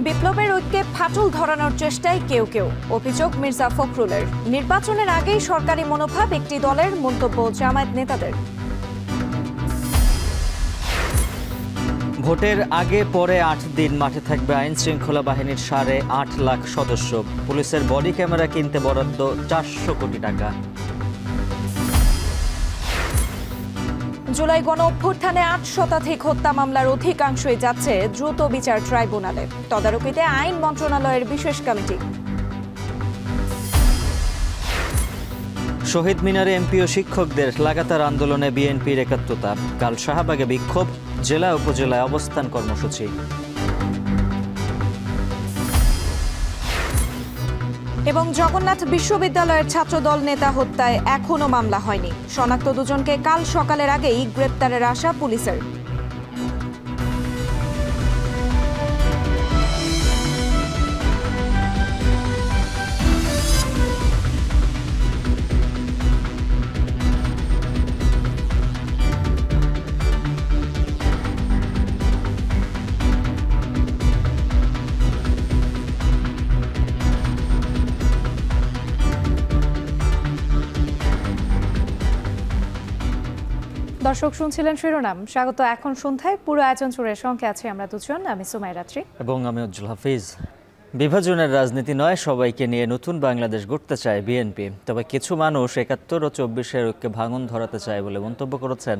বিপ্লবের ঐক্যে ফাটল ধরানোর চেষ্টায় কেউ কেউ, অভিযোগ মির্জা ফখরুলের। নির্বাচনের আগেই সরকারি মনোভাব একটি দলের, মন্তব্য জামায়াত নেতাদের। ভোটের আগে পরে ৮ দিন মাঠে থাকবে আইন শৃঙ্খলা বাহিনীর ৮.৫ লাখ সদস্য। পুলিশের বডি ক্যামেরা কিনতে বরাদ্দ ৪০০ কোটি টাকা। জুলাই গণ অভ্যুত্থানে ৮ শতাধিক হত্যা মামলার অধিকাংশই যাচ্ছে দ্রুত বিচার ট্রাইব্যুনালে। তদারকিতে আইন মন্ত্রণালয়ের বিশেষ কমিটি। শহীদ মিনারে এমপি ও শিক্ষকদের লাগাতার আন্দোলনে বিএনপির একাত্মতা। কাল শাহবাগে বিক্ষোভ, জেলা উপজেলায় অবস্থান কর্মসূচি। এবং জগন্নাথ বিশ্ববিদ্যালয়ের ছাত্রদল নেতা হত্যায় এখনো মামলা হয়নি। শনাক্ত দুজনকে কাল সকালের আগেই গ্রেপ্তারের আশা পুলিশের। দর্শক শুনছিলেন শিরোনাম। স্বাগত এখন সন্ধ্যায় পুরো আয়োজন জুড়ে সঙ্গে আছি আমরা দুজন, আমি সুমাইয়া রাত্রি এবং আমি উজ্জ্বল হাফিজ। বিভাজনের রাজনীতি নয়, সবাইকে নিয়ে নতুন বাংলাদেশ গড়তে চায় বিএনপি। তবে কিছু মানুষ ৭১ ও ২৪-এর ঐক্যে ভাঙন ধরাতে চায় বলে মন্তব্য করেছেন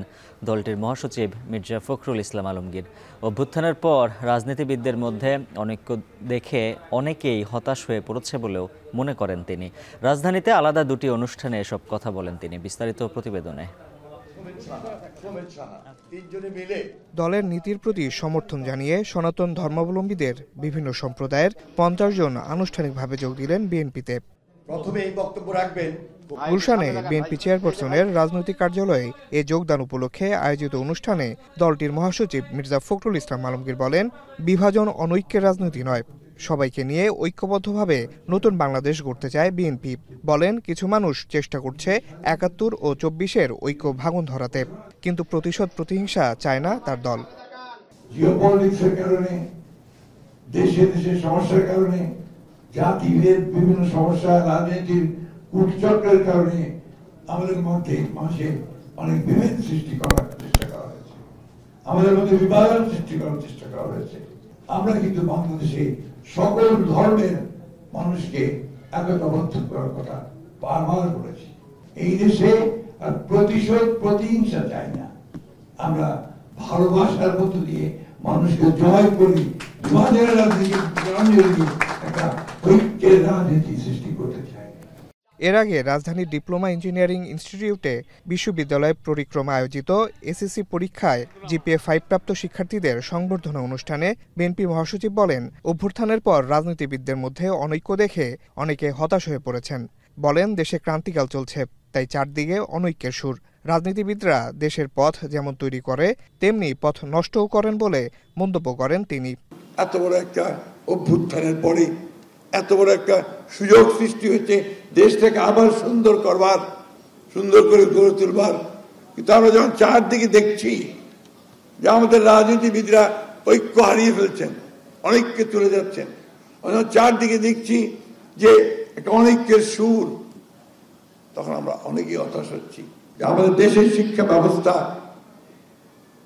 দলটির মহাসচিব মির্জা ফখরুল ইসলাম আলমগীর। অভ্যুত্থানের পর রাজনীতিবিদদের মধ্যে অনৈক্য দেখে অনেকেই হতাশ হয়ে পড়েছে বলেও মনে করেন তিনি। রাজধানীতে আলাদা দুটি অনুষ্ঠানে এসব কথা বলেন তিনি। বিস্তারিত প্রতিবেদনে। দলের নীতির প্রতি সমর্থন জানিয়ে সনাতন ধর্মাবলম্বীদের বিভিন্ন সম্প্রদায়ের ৫০ জন আনুষ্ঠানিকভাবে যোগ দিলেন বিএনপিতে। গুলশানে বিএনপি চেয়ারপারসনের রাজনৈতিক কার্যালয়ে এ যোগদান উপলক্ষে আয়োজিত অনুষ্ঠানে দলটির মহাসচিব মির্জা ফখরুল ইসলাম আলমগীর বলেন, বিভাজন অনৈক্যের রাজনীতি নয়, সবাইকে নিয়ে ঐক্যবদ্ধভাবে নতুন বাংলাদেশ গড়তে চায় বিএনপি। বলেন, কিছু মানুষ চেষ্টা করছে ৭১ ও ২৪-এর ঐক্য ভাঙন ধরাতে, কিন্তু প্রতিশোধ প্রতিহিংসা চায় না তার দল। জিওপলিটিক্সের কারণে, দেশে দেশে সমস্যার কারণে, জাতিভেদ, বিভিন্ন সমস্যা, রাজনীতির কূটচক্রের কারণে আমাদের মধ্যে মানুষের অনেক বিভেদ সৃষ্টি করার চেষ্টা করা হয়েছে, আমাদের মধ্যে বিভাজন সৃষ্টি করার চেষ্টা করা হয়েছে। আমরা কিন্তু বাংলাদেশে সকল ধর্মের মানুষকে একতাবদ্ধ করার কথা বারবার বলেছি। এই দেশে আর প্রতিশোধ প্রতিহিংসা চাই না, আমরা ভালোবাসার মধ্য দিয়ে মানুষকে জয় করি, বিভাজনের রাজনীতি একটা ঐক্যের রাজনীতি সৃষ্টি করতে চাই। এর আগে রাজধানীর ডিপ্লোমা ইঞ্জিনিয়ারিং ইনস্টিটিউটে বিশ্ববিদ্যালয় পরিক্রমা আয়োজিত এসএসসি পরীক্ষায় জিপিএ 5 প্রাপ্ত শিক্ষার্থীদের সংবর্ধনা অনুষ্ঠানে বিএনপি মহাসচিব বলেন, অভ্যুত্থানের পর রাজনীতিবিদদের মধ্যে অনৈক্য দেখে অনেকে হতাশ হয়ে পড়েছেন। বলেন, দেশে ক্রান্তিকাল চলছে, তাই চারদিকে অনৈক্যের সুর। রাজনীতিবিদরা দেশের পথ যেমন তৈরি করে, তেমনি পথ নষ্টও করেন বলে মন্তব্য করেন তিনি। এত বড় একটা অভ্যুত্থানের পরে এত বড় একটা সুযোগ সৃষ্টি হয়েছে দেশটাকে আবার সুন্দর করবার, সুন্দর করে গড়ে তুলবার, কিন্তু আমরা যখন চারদিকে দেখছি যে আমাদের রাজনীতিবিদরা ঐক্য হারিয়ে ফেলছেন, অনেককে তুলে যাচ্ছেন, চারদিকে দেখছি যে একটা অনেকের সুর, তখন আমরা অনেকেই হতাশ হচ্ছি যে আমাদের দেশের শিক্ষা ব্যবস্থা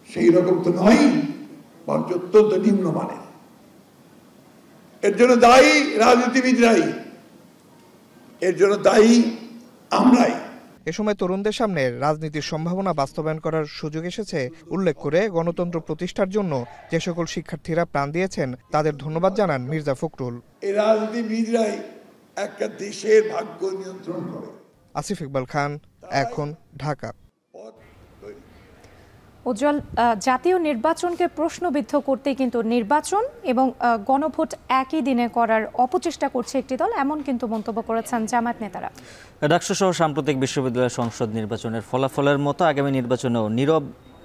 সেই রকম তো নয়, বরঞ্চ অত্যন্ত নিম্নমানের। এর জন্য দায়ী রাজনীতিবিদরাই, এর জন্য দায়ী আমরাই। এ সময় তরুণদের সামনে রাজনীতির সম্ভাবনা বাস্তবায়ন করার সুযোগ এসেছে উল্লেখ করে গণতন্ত্র প্রতিষ্ঠার জন্য যে সকল শিক্ষার্থীরা প্রাণ দিয়েছেন তাদের ধন্যবাদ জানান মির্জা ফখরুল। এই রাজনীতিবিদরাই একটা দেশের ভাগ্য নিয়ন্ত্রণ করে। আসিফ ইকবাল খান, এখন, ঢাকা। উজ্জ্বল, জাতীয় নির্বাচনকে প্রশ্নবিদ্ধ করতে কিন্তু নির্বাচন এবং গণভোট একই দিনে করার অপচেষ্টা করছে একটি দল, এমন কিন্তু মন্তব্য করেছেন জামায়াত নেতারা। ডাকসু সহ সাম্প্রতিক বিশ্ববিদ্যালয় সংসদ নির্বাচনের ফলাফলের মতো আগামী নির্বাচনেও নীরব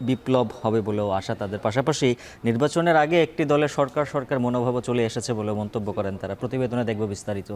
বিপ্লব হবে বলেও আশা তাদের। পাশাপাশি নির্বাচনের আগে একটি দলের সরকার মনোভাবও চলে এসেছে বলে মন্তব্য করেন তারা। প্রতিবেদনে দেখব বিস্তারিত।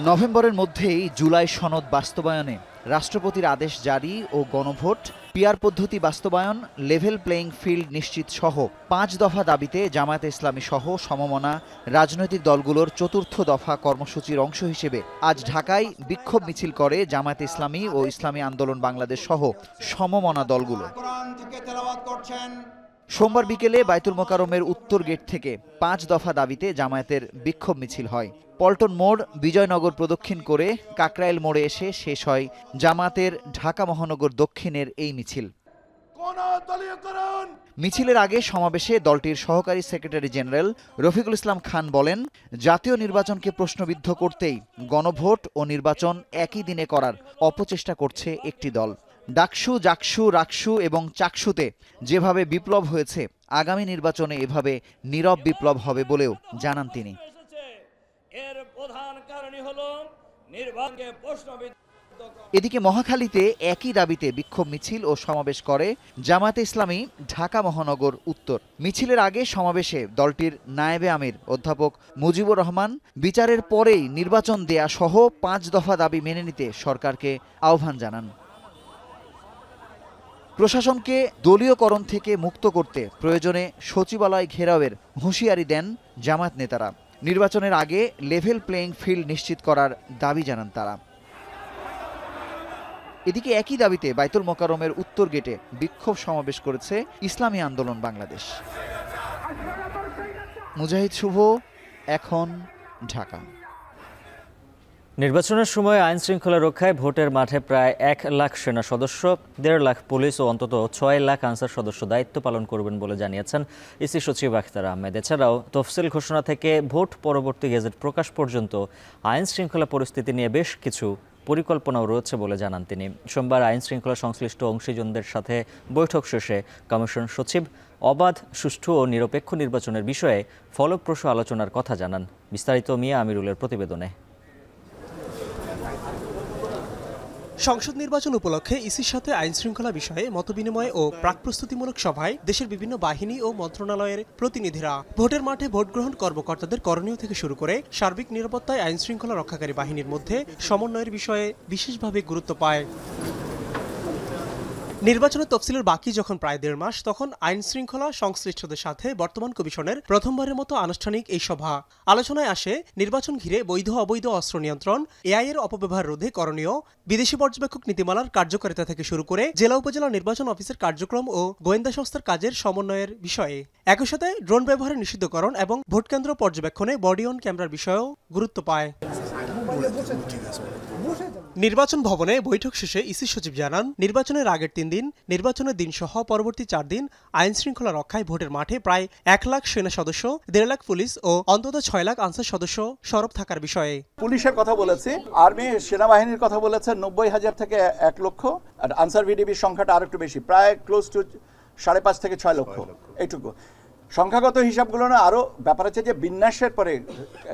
নভেম্বরের মধ্যেই জুলাই সনদ বাস্তবায়নে রাষ্ট্রপতির আদেশ জারি ও গণভোট, পিআর পদ্ধতি বাস্তবায়ন, লেভেল প্লেইং ফিল্ড নিশ্চিত সহ 5 দফা দাবিতে জামায়াতে ইসলামী সহ সমমনা রাজনৈতিক দলগুলোর চতুর্থ দফা কর্মসূচির অংশ হিসেবে আজ ঢাকায় বিক্ষোভ মিছিল করে জামায়াতে ইসলামী ও ইসলামী আন্দোলন বাংলাদেশ সহ সমমনা দলগুলো। সোমবার বিকেলে বায়তুল মোকাররমের উত্তর গেট থেকে 5 দফা দাবিতে জামায়াতের বিক্ষোভ মিছিল হয়। পল্টন মোড়, বিজয়নগর প্রদক্ষিণ করে কাকরাইল মোড়ে এসে শেষ হয় জামায়াতের ঢাকা মহানগর দক্ষিণের এই মিছিল। মিছিলের আগে সমাবেশে দলটির সহকারী সেক্রেটারি জেনারেল রফিকুল ইসলাম খান বলেন, জাতীয় নির্বাচনকে প্রশ্নবিদ্ধ করতেই গণভোট ও নির্বাচন একই দিনে করার অপচেষ্টা করছে একটি দল। ডাকসু, জাকসু, রাকসু এবং চাকসুতে যেভাবে বিপ্লব হয়েছে, আগামী নির্বাচনে এভাবে নীরব বিপ্লব হবে বলেও জানান তিনি। এর প্রধান কারণই হলো নির্বাচনকে প্রশ্নবিদ্ধ। এদিকে মহাখালীতে একই দাবিতে বিক্ষোভ মিছিল ও সমাবেশ করে জামায়াতে ইসলামী ঢাকা মহানগর উত্তর। মিছিলের আগে সমাবেশে দলটির নায়েবে আমির অধ্যাপক মুজিবুর রহমান বিচারের পরেই নির্বাচন দেয়া সহ 5 দফা দাবি মেনে নিতে সরকারকে আহ্বান জানান। প্রশাসনকে দলীয়করণ থেকে মুক্ত করতে প্রয়োজনে সচিবালয় ঘেরাওয়ের হুঁশিয়ারি দেন জামায়াত নেতারা। নির্বাচনের আগে লেভেল প্লেইং ফিল্ড নিশ্চিত করার দাবি জানান তারা। এদিকে একই দাবিতে বায়তুল মোকাররমের উত্তর গেটে বিক্ষোভ সমাবেশ করেছে ইসলামী আন্দোলন বাংলাদেশ। মুজাহিদ শুভ, এখন, ঢাকা। নির্বাচনের সময় আইন শৃঙ্খলা রক্ষায় ভোটের মাঠে প্রায় 1 লাখ সেনা সদস্য, 1.5 লাখ পুলিশ ও অন্তত 6 লাখ আনসার সদস্য দায়িত্ব পালন করবেন বলে জানিয়েছেন ইসি সচিব আখতার আহমেদ। এছাড়াও তফসিল ঘোষণা থেকে ভোট পরবর্তী গেজেট প্রকাশ পর্যন্ত আইন শৃঙ্খলা পরিস্থিতি নিয়ে বেশ কিছু পরিকল্পনাও রয়েছে বলে জানান তিনি। সোমবার আইন শৃঙ্খলা সংশ্লিষ্ট অংশীজনদের সাথে বৈঠক শেষে কমিশন সচিব অবাধ, সুষ্ঠু ও নিরপেক্ষ নির্বাচনের বিষয়ে ফলপ্রসূ আলোচনার কথা জানান। বিস্তারিত মিয়া আমিরুলের প্রতিবেদনে। সংসদ নির্বাচন উপলক্ষে ইসির সাথে আইন শৃঙ্খলা বিষয়ে মতবিনিময় ও প্রাক প্রস্তুতিমূলক সভায় দেশের বিভিন্ন বাহিনী ও মন্ত্রণালয়ের প্রতিনিধিরা ভোটের মাঠে ভোট গ্রহণ কর্মকর্তাদের করণীয় থেকে শুরু করে সার্বিক নিরাপত্তায় আইন শৃঙ্খলা রক্ষাকারী বাহিনীর মধ্যে সমন্বয়ের বিষয়ে বিশেষভাবে গুরুত্ব পায়। নির্বাচনের তফসিলের বাকি যখন প্রায় 1.5 মাস, তখন আইন শৃঙ্খলা সংশ্লিষ্টদের সাথে বর্তমান কমিশনের প্রথমবারের মতো আনুষ্ঠানিক এই সভা। আলোচনায় আসে নির্বাচন ঘিরে বৈধ অবৈধ অস্ত্র নিয়ন্ত্রণ, এআই এর অপব্যবহার রোধে করণীয়, বিদেশি পর্যবেক্ষক নীতিমালার কার্যকারিতা থেকে শুরু করে জেলা উপজেলা নির্বাচন অফিসের কার্যক্রম ও গোয়েন্দা সংস্থার কাজের সমন্বয়ের বিষয়ে। একই সাথে ড্রোন ব্যবহারের নিষিদ্ধকরণ এবং ভোটকেন্দ্র পর্যবেক্ষণে বডি অন ক্যামেরার বিষয়েও গুরুত্ব পায়। নির্বাচন ভবনে বৈঠক শেষে ইসি সচিব জানান, নির্বাচনের আগের 3 দিন, নির্বাচনের দিন সহ পরবর্তী 4 দিন আইন শৃঙ্খলা রক্ষায় ভোটের মাঠে প্রায় 1 লাখ সেনা সদস্য, 1.5 লাখ পুলিশ ও অন্তত 6 লাখ আনসার সদস্য সরব থাকার বিষয়ে। পুলিশের কথা বলেছি, আর্মি সেনাবাহিনীর কথা বলেছে 90,000 থেকে 1 লক্ষ, আর আনসার ভিডিবির সংখ্যাটা আরো একটু বেশি, প্রায় ক্লোজ টু 5.5 থেকে 6 লক্ষ। এইটুকু সংখ্যাগত হিসাবগুলো না, আরো ব্যাপার আছে যে বিন্যাসের পরে,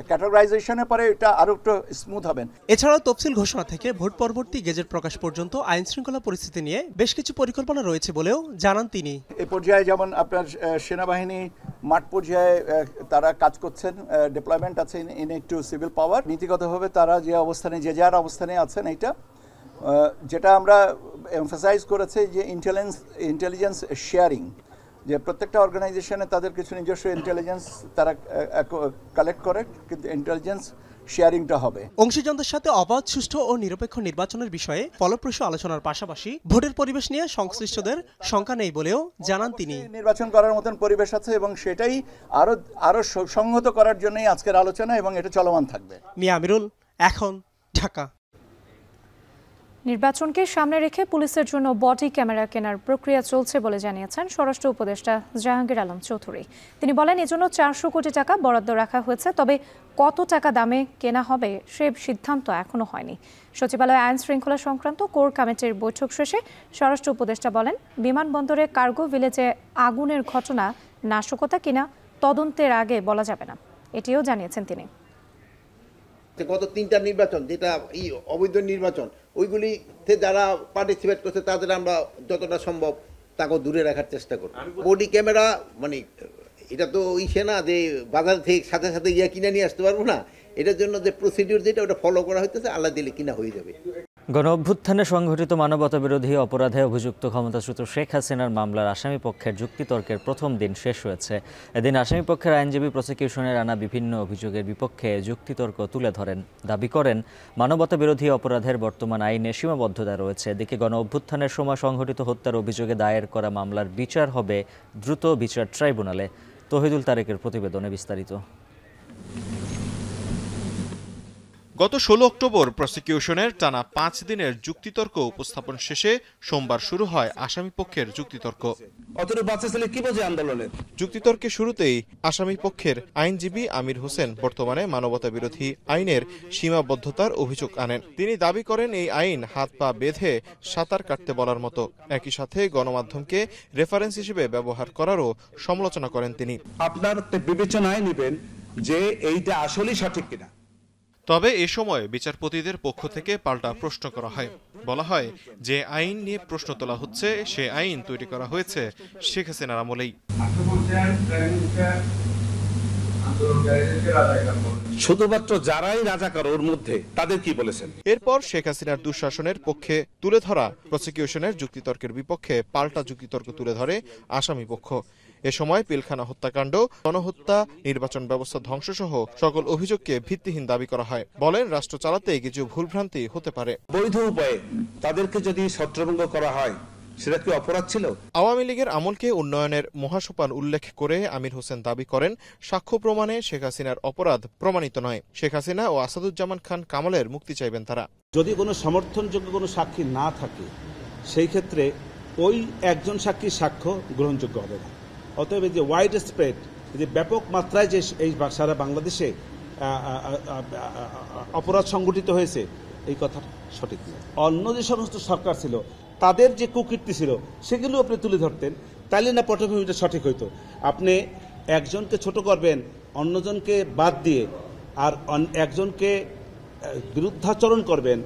ক্যাটাগরাইজেশনের পরে এটা আরো একটু স্মুথ হবে। এছাড়াও তফসিল ঘোষণা থেকে ভোট পরবর্তী গেজেট প্রকাশ পর্যন্ত আইন শৃঙ্খলা পরিস্থিতি নিয়ে বেশ কিছু পরিকল্পনা রয়েছে বলেও জানান তিনি। এই পর্যায়ে যেমন আপনার সেনাবাহিনী মাঠ পর্যায়ে তারা কাজ করছেন, ডিপ্লয়মেন্ট আছে ইন একটু সিভিল পাওয়ার। নীতিগতভাবে তারা যে অবস্থানে, যে যার অবস্থানে আছেন, এইটা যেটা আমরা এমফাসাইজ করেছি যে ইন্টেলিজেন্স শেয়ারিং, যে প্রত্যেকটা অর্গানাইজেশনে তাদের কিছু নিজস্ব ইন্টেলিজেন্স তারা কালেক্ট করে, কিন্তু ইন্টেলিজেন্স শেয়ারিংটা হবে। অংশীজনদের সাথে অবাধ, সুষ্ঠু ও নিরপেক্ষ নির্বাচনের বিষয়ে ফলপ্রসূ আলোচনার পাশাপাশি ভোটের পরিবেশ নিয়ে সংশ্লিষ্টদের শঙ্কা নেই বলেও জানান তিনি। নির্বাচন করার মতন পরিবেশ আছে এবং সেটাই আরো সংহত করার জন্যই আজকের আলোচনা, এবং এটা চলমান থাকবে। মিয়া আমিরুল, এখন, ঢাকা। নির্বাচনকে সামনে রেখে পুলিশের জন্য বডি ক্যামেরা কেনার প্রক্রিয়া চলছে বলে জানিয়েছেন স্বরাষ্ট্র উপদেষ্টা জাহাঙ্গীর আলম চৌধুরী। তিনি বলেন, এজন্য 400 কোটি টাকা বরাদ্দ রাখা হয়েছে, তবে কত টাকা দামে কেনা হবে সে সিদ্ধান্ত এখনো হয়নি। সচিবালয়ে আইন শৃঙ্খলা সংক্রান্ত কোর কমিটির বৈঠক শেষে স্বরাষ্ট্র উপদেষ্টা বলেন, বিমানবন্দরে কার্গো ভিলেজে আগুনের ঘটনা নাশকতা কিনা তদন্তের আগে বলা যাবে না, এটিও জানিয়েছেন তিনি। গত 3টা নির্বাচন, যেটা অবৈধ নির্বাচন, ওইগুলিতে যারা পার্টিসিপেট করছে তাদের আমরা যতটা সম্ভব তাকে দূরে রাখার চেষ্টা করি। বডি ক্যামেরা মানে এটা তো ইসে না যে বাজার থেকে সাথে সাথে কিনে নিয়ে আসতে পারবো না, এটার জন্য যে প্রসিডিউর যেটা ওটা ফলো করা হইতেছে, আল্লাহ দিলে কিনা হয়ে যাবে। গণঅভ্যুত্থানে সংঘটিত মানবতাবিরোধী অপরাধে অভিযুক্ত ক্ষমতাচ্যুত শেখ হাসিনার মামলার আসামিপক্ষের যুক্তিতর্কের প্রথম দিন শেষ হয়েছে। এদিন আসামিপক্ষের আইনজীবী প্রসিকিউশনের আনা বিভিন্ন অভিযোগের বিপক্ষে যুক্তিতর্ক তুলে ধরেন। দাবি করেন, মানবতাবিরোধী অপরাধের বর্তমান আইনে সীমাবদ্ধতা রয়েছে। এদিকে গণঅভ্যুত্থানের সময় সংঘটিত হত্যার অভিযোগে দায়ের করা মামলার বিচার হবে দ্রুত বিচার ট্রাইব্যুনালে। তৌহিদুল তারেকের প্রতিবেদনে বিস্তারিত। গত 16 অক্টোবর প্রসিকিউশনের টানা 5 দিনের যুক্তিতর্ক উপস্থাপন শেষে সোমবার শুরু হয় আসামিপক্ষের যুক্তিতর্ক। যুক্তিতর্কের শুরুতেই আসামিপক্ষের আইনজীবী আমির হোসেন বর্তমানে মানবতাবিরোধী আইনের সীমাবদ্ধতার অভিযোগ আনেন। তিনি দাবি করেন, এই আইন হাত পা বেঁধে সাঁতার কাটতে বলার মতো। একই সাথে গণমাধ্যমকে রেফারেন্স হিসেবে ব্যবহার করারও সমালোচনা করেন তিনি। আপনার বিবেচনায় নেবেন যে এইটা আসলেই সঠিক কিনা। তবে এ সময় বিচারপতিদের পক্ষ থেকে পাল্টা প্রশ্ন করা হয়। বলা হয়, যে আইন নিয়ে প্রশ্ন তোলা হচ্ছে সে আইন তৈরি করা হয়েছে শেখ হাসিনার আমলেই। শুধুমাত্র যারাই রাজাকার ওর মধ্যে তাদের কি বলেছেন। এরপর শেখ হাসিনার দুঃশাসনের পক্ষে তুলে ধরা প্রসিকিউশনের যুক্তিতর্কের বিপক্ষে পাল্টা যুক্তিতর্ক তুলে ধরে আসামি পক্ষ। এ সময় পিলখানা হত্যাকাণ্ড, গণহত্যা, নির্বাচন ব্যবস্থা ধ্বংসসহ সকল অভিযোগকে ভিত্তিহীন দাবি করা হয়। বলেন, রাষ্ট্র চালাতে কিছু ভুলভ্রান্তি হতে পারে। বৈধ উপায়ে তাদেরকে যদি ছত্রভঙ্গ করা হয় সেটা কি অপরাধ ছিল? আওয়ামী লীগের আমলকে উন্নয়নের মহাসোপান উল্লেখ করে আমির হোসেন দাবি করেন, সাক্ষ্য প্রমাণে শেখ হাসিনার অপরাধ প্রমাণিত নয়। শেখ হাসিনা ও আসাদুজ্জামান খান কামালের মুক্তি চাইবেন তারা। যদি কোনো সমর্থনযোগ্য কোনো সাক্ষী না থাকে সেই ক্ষেত্রে ওই একজন সাক্ষীর সাক্ষ্য গ্রহণযোগ্য হবে না। অতএব যে ওয়াইড স্প্রেড, যে ব্যাপক মাত্রায় যে এই সারা বাংলাদেশে অপরাধ সংগঠিত হয়েছে, এই কথা সঠিক নয়। অন্য যে সমস্ত সরকার ছিল তাদের যে কুকীর্তি ছিল সেগুলো আপনি তুলে ধরতেন, তাইলে না পটভূমিটা সঠিক হইতো। আপনি একজনকে ছোট করবেন অন্যজনকে বাদ দিয়ে, আর একজনকে বিরুদ্ধাচরণ করবেন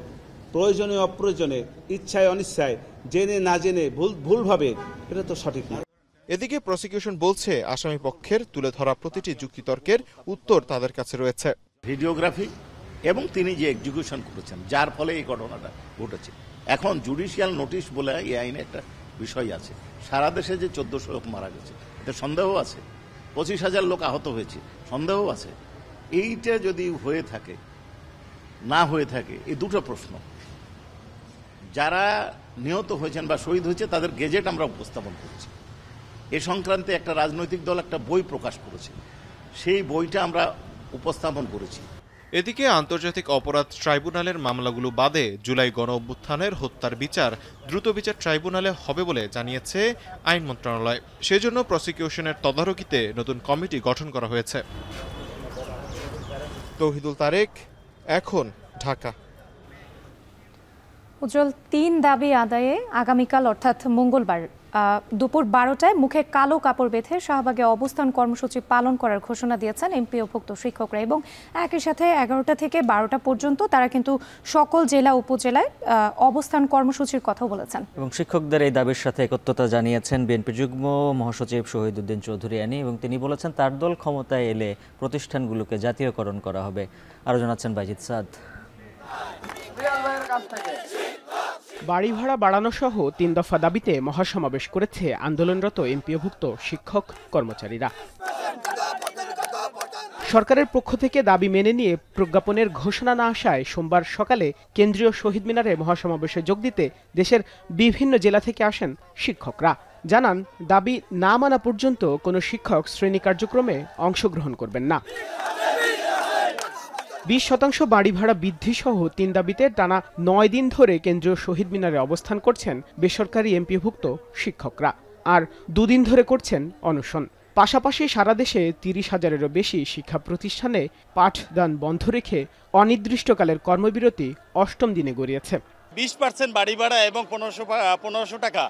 প্রয়োজনে অপ্রয়োজনে, ইচ্ছায় অনিচ্ছায়, জেনে না জেনে, ভুলভাবে, এটা তো সঠিক নয়। এদিকে প্রসিকিউশন বলছে, আসামি পক্ষের তুলে ধরা প্রতিটি যুক্তিতর্কের উত্তর তাদের কাছে রয়েছে। ভিডিওগ্রাফি এবং তিনি যে এক্সিকিউশন করেছেন, যার ফলে এই ঘটনাটা ঘটেছে। এখন জুডিশিয়াল নোটিশ বলে এই আইনে একটা বিষয় আছে। সারা দেশে যে 1400 লোক মারা গেছে, এতে সন্দেহ আছে। 25,000 লোক আহত হয়েছে, সন্দেহ আছে। এইটা যদি হয়ে থাকে, না হয়ে থাকে, এই দুটো প্রশ্ন। যারা নিহত হয়েছেন বা শহীদ হয়েছে তাদের গেজেট আমরা উপস্থাপন করছি। এ সংক্রান্তে একটা রাজনৈতিক দল একটা বই প্রকাশ করেছে, সেই বইটা আমরা উপস্থাপন করেছি। এদিকে আন্তর্জাতিক অপরাধ ট্রাইব্যুনালের মামলাগুলো বাদে জুলাই গণঅভ্যুত্থানের হত্যার বিচার দ্রুত বিচার ট্রাইব্যুনালে হবে বলে জানিয়েছে আইন মন্ত্রণালয়। সেজন্য প্রসিকিউশনের তদারকিতে নতুন কমিটি গঠন করা হয়েছে। তৌহিদুল তারেক, এখন, ঢাকা। উজ্জ্বল, 3 দাবি আদায়ে আগামীকাল অর্থাৎ মঙ্গলবার দুপুর 12টায় মুখে কালো কাপড় বেঁধে শাহবাগে অবস্থান কর্মসূচি পালন করার ঘোষণা দিয়েছেন এমপিওভুক্ত শিক্ষকরা, এবং একই সাথে 11টা থেকে 12টা পর্যন্ত তারা কিন্তু সকল জেলা উপজেলায় অবস্থান কর্মসূচির কথা বলেছেন। এবং শিক্ষকদের এই দাবির সাথে একত্রতা জানিয়েছেন বিএনপি যুগ্ম মহাসচিব শহীদউদ্দিন চৌধুরী আনি, এবং তিনি বলেছেন তার দল ক্ষমতায় এলে প্রতিষ্ঠানগুলোকে জাতীয়করণ করা হবে। আরও জানাচ্ছেন বাইজিদ সাদ। বাড়ি ভাড়া বাড়ানো সহ 3 দফা দাবিতে মহাসমাবেশ করেছে আন্দোলনরত এমপিওভুক্ত শিক্ষক কর্মচারীরা। সরকারের পক্ষ থেকে দাবি মেনে নিয়ে প্রজ্ঞাপনের ঘোষণা না আসায় সোমবার সকালে কেন্দ্রীয় শহীদ মিনারে মহাসমাবেশে যোগ দিতে দেশের বিভিন্ন জেলা থেকে আসেন শিক্ষকরা। জানান, দাবি না মানা পর্যন্ত কোনো শিক্ষক শ্রেণী কার্যক্রমে অংশগ্রহণ করবেন না। 20% বাড়ি ভাড়া বৃদ্ধি সহ 3 দাবিতে টানা 9 দিন ধরে কেন্দ্রীয় শহীদ মিনারে অবস্থান করছেন বেসরকারি এমপিওভুক্ত শিক্ষকরা, আর 2 দিন ধরে করছেন অনশন। পাশাপাশি সারা দেশে 30,000-এরও বেশি শিক্ষা প্রতিষ্ঠানে পাঠদান বন্ধ রেখে অনির্দিষ্টকালের কর্মবিরতি 8ম দিনে গড়িয়েছে। 20% বাড়ি ভাড়া এবং 1500 টাকা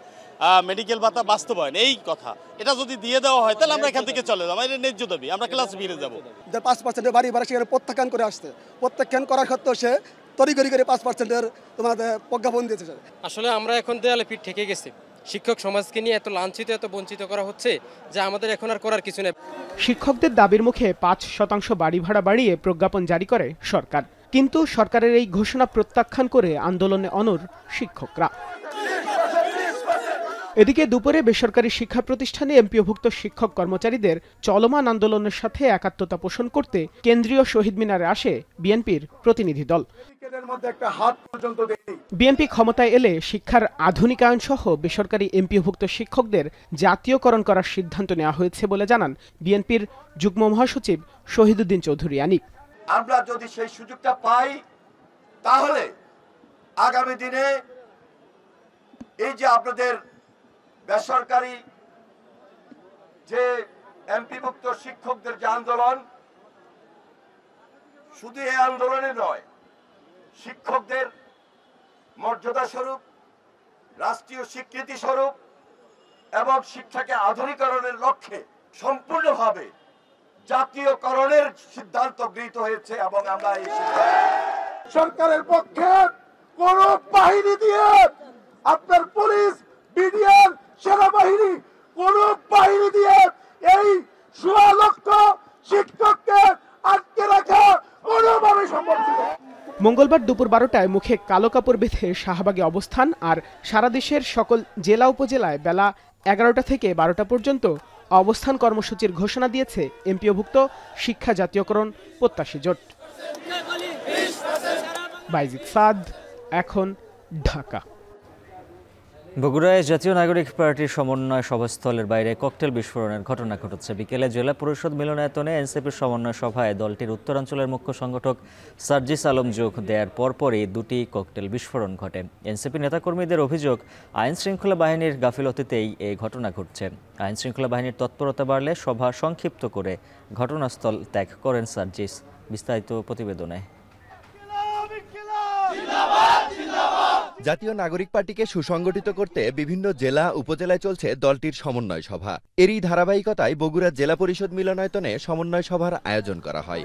মেডিকেল ভাতা বাস্তবায়ন, এই কথা এটা যদি দিয়ে দেওয়া হয় তাহলে আমরা এখান থেকে চলে যাবো। এটা ন্যায্য দাবি, আমরা ক্লাসে ফিরে যাবো। 5% বাড়ি ভাড়া সেখানে প্রত্যাখ্যান করে আসছে, প্রত্যাখ্যান করার ক্ষেত্রে সে তড়িঘড়ি করে 5%-এর তোমাদের প্রজ্ঞাপন দিয়েছে। আসলে আমরা এখন দেয়ালে পিঠ ঠেকে গেছি। শিক্ষক সমাজকে নিয়ে এত লাঞ্ছিত, এত বঞ্চিত করা হচ্ছে যে আমাদের এখন আর করার কিছু নেই। শিক্ষকদের দাবির মুখে 5% বাড়ি ভাড়া বাড়িয়ে প্রজ্ঞাপন জারি করে সরকার। কিন্তু সরকারের এই ঘোষণা প্রত্যাখ্যান করে আন্দোলনে অনড় শিক্ষকরা। এদিকে দুপুরে বেসরকারি শিক্ষা প্রতিষ্ঠানে এমপিওভুক্ত শিক্ষক কর্মচারীদের চলমান আন্দোলনের সাথে একাত্মতা পোষণ করতে কেন্দ্রীয় শহীদ মিনারে আসে বিএনপির প্রতিনিধি দল। বিএনপি ক্ষমতায় এলে শিক্ষার আধুনিকায়ন সহ বেসরকারি এমপিওভুক্ত শিক্ষকদের জাতীয়করণ করার সিদ্ধান্ত নেওয়া হয়েছে বলে জানান বিএনপির যুগ্ম মহাসচিব শহীদুদ্দিন চৌধুরী আনিক। আমরা যদি সেই সুযোগটা পাই তাহলে আগামী দিনে এই যে আপনাদের বেসরকারি যে এমপিভুক্ত শিক্ষকদের যে আন্দোলন, শুধু এই আন্দোলনে নয়, শিক্ষকদের মর্যাদা স্বরূপ, রাষ্ট্রীয় স্বীকৃতি স্বরূপ এবং শিক্ষাকে আধুনিকরণের লক্ষ্যে সম্পূর্ণভাবে জাতীয়করণের সিদ্ধান্ত গৃহীত হয়েছে এবং আমরা এই সরকারের পক্ষে কোন বাহিনী দিয়ে, আপনার পুলিশ, বিডিআর, সেনাবাহিনী, কোন বাহিনী দিয়ে এই 16 লক্ষ শিক্ষককে আটকে রাখা কোনোভাবে সম্ভব ছিল। মঙ্গলবার দুপুর 12টায় মুখে কালো কাপড় বেঁধে শাহবাগে অবস্থান আর সারা দেশের সকল জেলা উপজেলায় বেলা 11টা থেকে 12টা পর্যন্ত অবস্থান কর্মসূচির ঘোষণা দিয়েছে এমপিওভুক্ত শিক্ষা জাতীয়করণ প্রত্যাশী জোট। বাইজিদ সাদ, এখন, ঢাকা। বগুড়ায় জাতীয় নাগরিক পার্টির সমন্বয় সভাস্থলের বাইরে ককটেল বিস্ফোরণের ঘটনা ঘটেছে। বিকেলে জেলা পরিষদ মিলনায়তনে এনসিপির সমন্বয় সভায় দলটির উত্তরাঞ্চলের মুখ্য সংগঠক সার্জিস আলম যোগ দেওয়ার পরপরই দুটি ককটেল বিস্ফোরণ ঘটে। এনসিপি নেতাকর্মীদের অভিযোগ, আইন শৃঙ্খলা বাহিনীর গাফিলতিতেই এই ঘটনা ঘটছে। আইন শৃঙ্খলা বাহিনীর তৎপরতা বাড়লে সভা সংক্ষিপ্ত করে ঘটনাস্থল ত্যাগ করেন সার্জিস। বিস্তারিত প্রতিবেদনে। জাতীয় নাগরিক পার্টিকে সুসংগঠিত করতে বিভিন্ন জেলা উপজেলায় চলছে দলটির সমন্বয় সভা। এরই ধারাবাহিকতায় বগুড়া জেলা পরিষদ মিলনায়তনে সমন্বয় সভার আয়োজন করা হয়।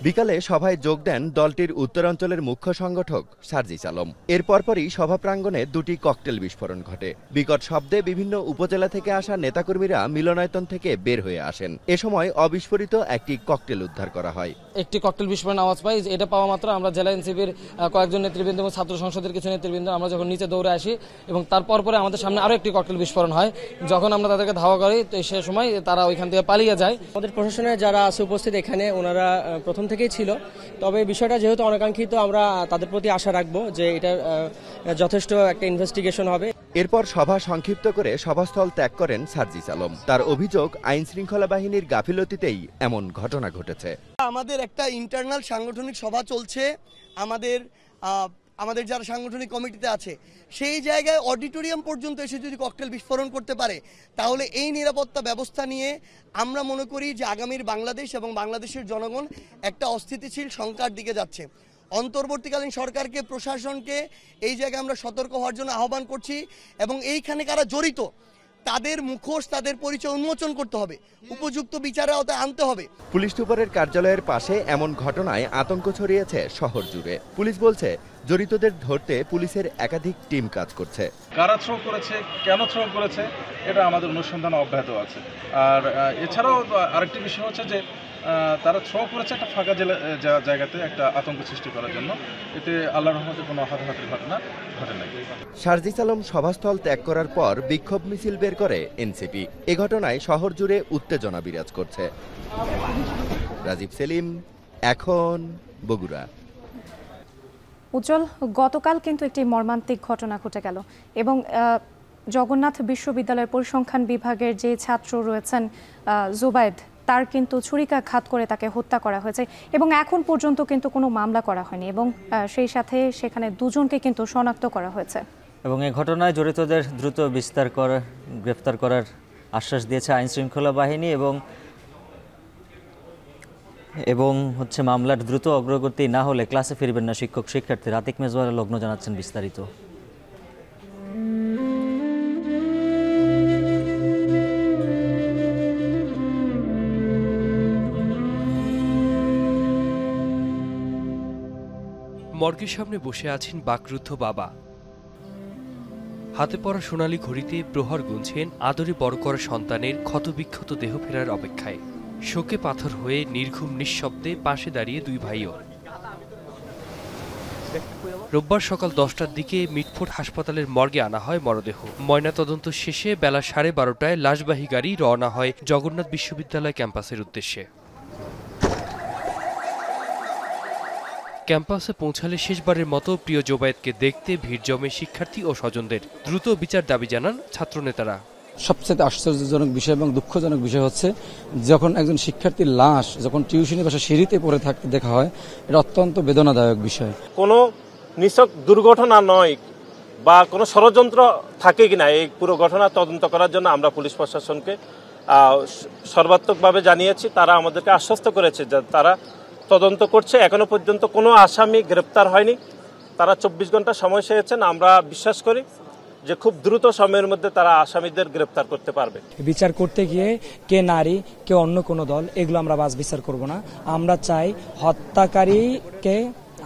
বিকালে সভায় যোগ দেন দলটির উত্তরাঞ্চলের মুখ্য সংগঠক সার্জিস আলম। এর পরপরই সভা প্রাঙ্গণে দুটি ককটেল বিস্ফোরণ ঘটে। বিকট শব্দে বিভিন্ন উপজেলা থেকে আসা নেতাকর্মীরা মিলনায়তন থেকে বের হয়ে আসেন। এ সময় অবিস্ফোরিত একটি ককটেল উদ্ধার করা হয়। একটি ককটেল বিস্ফোরণ আওয়াজ পাই। এটা পাওয়া মাত্র আমরা জেলা এনসিপির কয়েকজন নেতৃবৃন্দ এবং ছাত্র সংসদের কিছু নেতৃবৃন্দ আমরা যখন নিচে দৌড়ে আসি এবং তারপর পরে আমাদের সামনে আরো একটি ককটেল বিস্ফোরণ হয়। যখন আমরা তাদেরকে ধাওয়া করি তো সে সময় তারা ওইখান থেকে পালিয়ে যায়। আমাদের প্রশাসনের যারা আছে উপস্থিত এখানে ওনারা প্রথম থেকেই ছিল, তবে বিষয়টা যেহেতু অনাকাঙ্ক্ষিত আমরা তাদের প্রতি আশা রাখবো যে এটা যথেষ্ট একটা ইনভেস্টিগেশন হবে। এরপর সভা সংক্ষিপ্ত করে সভাস্থল ত্যাগ করেন সার্জিস আলম। তার অভিযোগ, আইন শৃঙ্খলা বাহিনীর গাফিলতিতেই এমন ঘটনা ঘটেছে। আমাদের একটা ইন্টারনাল সাংগঠনিক সভা চলছে, আমাদের যারা সাংগঠনিক কমিটিতে আছে সেই জায়গায় অডিটোরিয়াম পর্যন্ত এসে যদি ককটেল বিস্ফোরণ করতে পারে তাহলে এই নিরাপত্তা ব্যবস্থা নিয়ে আমরা মনে করি যে আগামীর বাংলাদেশ এবং বাংলাদেশের জনগণ একটা অস্থিতিশীল শঙ্কার দিকে যাচ্ছে। অন্তর্বর্তীকালীন সরকারকে, প্রশাসনকে এই জায়গায় আমরা সতর্ক হওয়ার জন্য আহ্বান করছি এবং এইখানে কারা জড়িত তাদের মুখোশ, তাদের পরিচয় উন্মোচন করতে হবে, উপযুক্ত বিচারের আওতায় আনতে হবে। পুলিশ সুপারের কার্যালয়ের পাশে এমন ঘটনায় আতঙ্ক ছড়িয়েছে শহর জুড়ে। পুলিশ বলছে জড়িতদের ধরতে পুলিশের একাধিক টিম কাজ করছে। কারা থ্রো করেছে, কেন থ্রো করেছে, এটা আমাদের অনুসন্ধান অব্যাহত আছে। আর এছাড়াও আরেকটি বিষয় হচ্ছে যে তারা থ্রো করেছে একটা ফাঁকা জায়গাতে একটা আতঙ্ক সৃষ্টি করার জন্য। এতে আল্লাহর রহমতে কোনো হাতাহাতির ঘটনা ঘটে নাই। সার্জিস আলম সভাস্থল ত্যাগ করার পর বিক্ষোভ মিছিল বের করে এনসিপি। এ ঘটনায় শহর জুড়ে উত্তেজনা বিরাজ করছে। রাজীব সেলিম, এখন, বগুড়া। উজ্জ্বল, গতকাল কিন্তু একটি মর্মান্তিক ঘটনা ঘটে গেল এবং জগন্নাথ বিশ্ববিদ্যালয়ের পরিসংখ্যান বিভাগের যে ছাত্র রয়েছেন জুবায়েদ, তার কিন্তু ছুরিকাঘাত করে তাকে হত্যা করা হয়েছে এবং এখন পর্যন্ত কিন্তু কোনো মামলা করা হয়নি এবং সেই সাথে সেখানে দুজনকে কিন্তু শনাক্ত করা হয়েছে এবং এই ঘটনায় জড়িতদের দ্রুত গ্রেফতার করার আশ্বাস দিয়েছে আইন শৃঙ্খলা বাহিনী এবং হচ্ছে মামলার দ্রুত অগ্রগতি না হলে ক্লাসে ফিরবেন না শিক্ষক শিক্ষার্থী। আতিক মেজবাহ লগ্ন জানাচ্ছেন বিস্তারিত। মর্গের সামনে বসে আছেন বাকরুদ্ধ বাবা। হাতে পড়া সোনালী ঘড়িতে প্রহর গুনছেন আদরে বড় করা সন্তানের ক্ষতবিক্ষত দেহ ফেরার অপেক্ষায়। শোকে পাথর হয়ে নির্ঘুম নিঃশব্দে পাশে দাঁড়িয়ে দুই ভাইও। রোববার সকাল 10টার দিকে মিটফোর্ড হাসপাতালের মর্গে আনা হয় মরদেহ। ময়নাতদন্ত শেষে বেলা 12:30টায় লাশবাহী গাড়ি রওনা হয় জগন্নাথ বিশ্ববিদ্যালয় ক্যাম্পাসের উদ্দেশ্যে। ক্যাম্পাসে পৌঁছালে শেষবারের মতো প্রিয় জোবায়েদকে দেখতে ভিড় জমে শিক্ষার্থী ও স্বজনদের। দ্রুত বিচার দাবি জানান ছাত্রনেতারা। সবচেয়ে আশ্চর্যজনক বিষয় এবং দুঃখজনক বিষয় হচ্ছে যখন একজন শিক্ষার্থীর লাশ যখন টিউশনি বাসা সিঁড়িতে পড়ে থাকতে দেখা হয়, এটা অত্যন্ত বেদনাদায়ক বিষয়। কোনো নিছক দুর্ঘটনা নয় বা কোনো ষড়যন্ত্র থাকে কিনা এই পুরো ঘটনা তদন্ত করার জন্য আমরা পুলিশ প্রশাসনকে সর্বাত্মকভাবে জানিয়েছি। তারা আমাদেরকে আশ্বস্ত করেছে যে তারা তদন্ত করছে। এখনো পর্যন্ত কোনো আসামি গ্রেপ্তার হয়নি। তারা 24 ঘন্টা সময় চেয়েছেন। আমরা বিশ্বাস করি যে খুব দ্রুত সময়ের মধ্যে তারা আসামিদের গ্রেপ্তার করতে পারবে। বিচার করতে গিয়ে কে নারী কে অন্য কোনো দল, এগুলো আমরা বাস বিচার করব না। আমরা চাই